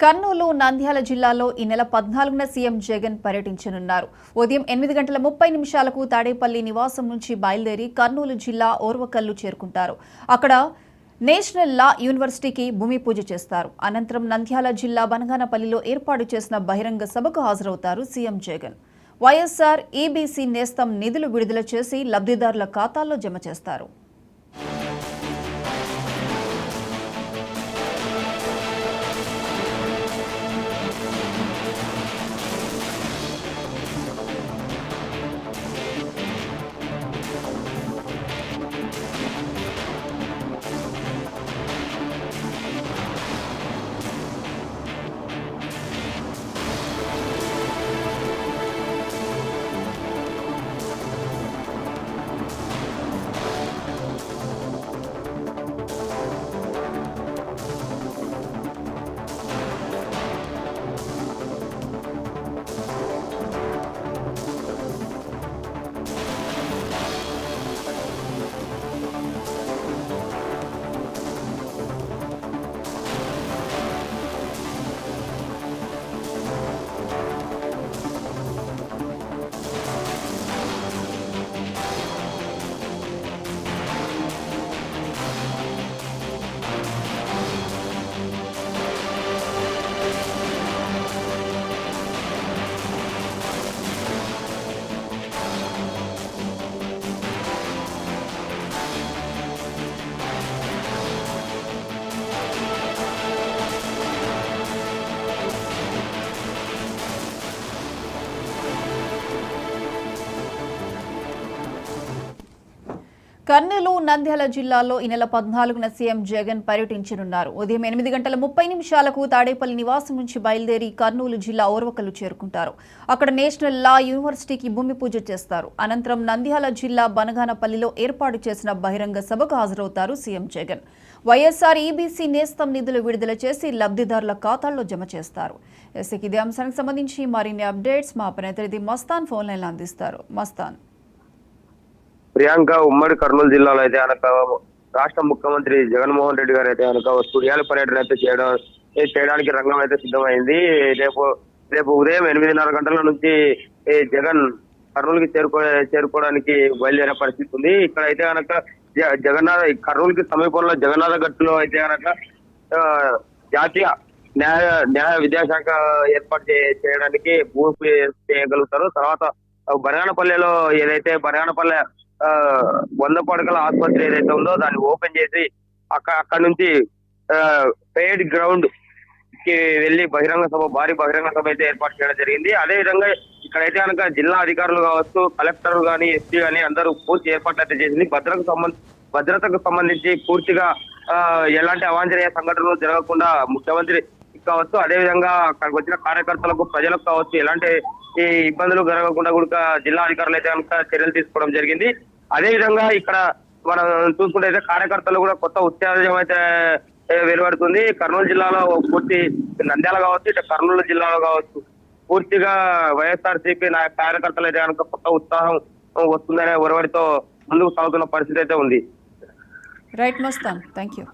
కర్నూలు, నంద్యాల జిల్లాలో ఈ నెల 14న సీఎం జగన్ పర్యటించనున్నారు. ఉదయం 8:30 తాడేపల్లి నివాసం నుంచి బయలుదేరి కర్నూలు జిల్లా ఓర్వకల్లు చేరుకుంటారు. అక్కడ నేషనల్ లా యూనివర్సిటీకి భూమి పూజ చేస్తారు. అనంతరం నంద్యాల జిల్లా బనగానపల్లిలో ఏర్పాటు చేసిన బహిరంగ సభకు హాజరవుతారు సీఎం జగన్. వైఎస్ఆర్ ఈబీసీ నేస్తం నిధులు విడుదల చేసి లబ్ధిదారుల ఖాతాల్లో జమ చేస్తారు. కర్నూలు, నంద్యాల జిల్లాలో ఈ నెల 14న సీఎం జగన్ పర్యటించనున్నారు. ఉదయం 8:30 తాడేపల్లి నివాసం నుంచి బయలుదేరి కర్నూలు జిల్లా ఓర్వకల్లు చేరుకుంటారు. అక్కడ నేషనల్ లా యూనివర్సిటీకి భూమి పూజ చేస్తారు. అనంతరం నంద్యాల జిల్లా బనగానపల్లిలో ఏర్పాటు చేసిన బహిరంగ సభకు హాజరవుతారు సీఎం జగన్. వైఎస్ఆర్ ఈబీసీ నేస్తం నిధులు విడుదల చేసి లబ్ధిదారుల ఖాతాల్లో జమ చేస్తారు. ఇదే అంశానికి సంబంధించి మరిన్ని అప్డేట్స్ మా ప్రతినిధి మస్తాన్ ఫోన్ లైన్లో అందిస్తారు. మస్తాన్. ప్రియాంక, ఉమ్మడి కర్నూలు జిల్లాలో అయితే కనుక రాష్ట్ర ముఖ్యమంత్రి జగన్మోహన్ రెడ్డి గారు అయితే కనుక సుడియాల పర్యటన అయితే చేయడానికి రంగం అయితే సిద్ధమైంది. రేపు ఉదయం 8:30 గంటల నుంచి జగన్ కర్నూలుకి చేరుకోవడానికి బయలుదేరే పరిస్థితి ఉంది. ఇక్కడ అయితే కనుక కర్నూలుకి సమీపంలో జగన్నాథ గట్టులో అయితే కనుక జాతీయ న్యాయ విద్యాశాఖ ఏర్పాటు చేయడానికి భూమి చేయగలుగుతారు. తర్వాత బనగానపల్లెలో ఏదైతే బనగానపల్లె 100 పడకల ఆసుపత్రి ఏదైతే ఉందో దాన్ని ఓపెన్ చేసి అక్కడ నుంచి పెయిడ్ గ్రౌండ్ కి వెళ్లి భారీ బహిరంగ సభ అయితే ఏర్పాటు చేయడం జరిగింది. అదే విధంగా ఇక్కడైతే కనుక జిల్లా అధికారులు కావచ్చు, కలెక్టర్ గానీ, ఎస్పీ గానీ అందరూ పూర్తి ఏర్పాట్లు అయితే చేసింది. భద్రతకు సంబంధించి పూర్తిగా ఎలాంటి అవాంఛనీయ సంఘటనలు జరగకుండా ముఖ్యమంత్రి కావచ్చు, అదే విధంగా అక్కడికి వచ్చిన కార్యకర్తలకు, ప్రజలకు కావచ్చు ఎలాంటి ఈ ఇబ్బందులు జరగకుండా కూడా జిల్లా అధికారులు అయితే కనుక చర్యలు తీసుకోవడం జరిగింది. అదే విధంగా ఇక్కడ మనం చూసుకుంటే అయితే కార్యకర్తలు కూడా కొత్త ఉత్తేజం అయితే వెలువడుతుంది. కర్నూలు జిల్లాలో పూర్తి నంద్యాల కావచ్చు, ఇటు కర్నూలు జిల్లాలో కావచ్చు పూర్తిగా వైఎస్ఆర్సీపీ కార్యకర్తలు అయితే కనుక కొత్త ఉత్సాహం వస్తుందనే ఒరవడితో ముందుకు సాగుతున్న పరిస్థితి అయితే ఉంది. Right Mastan, thank you.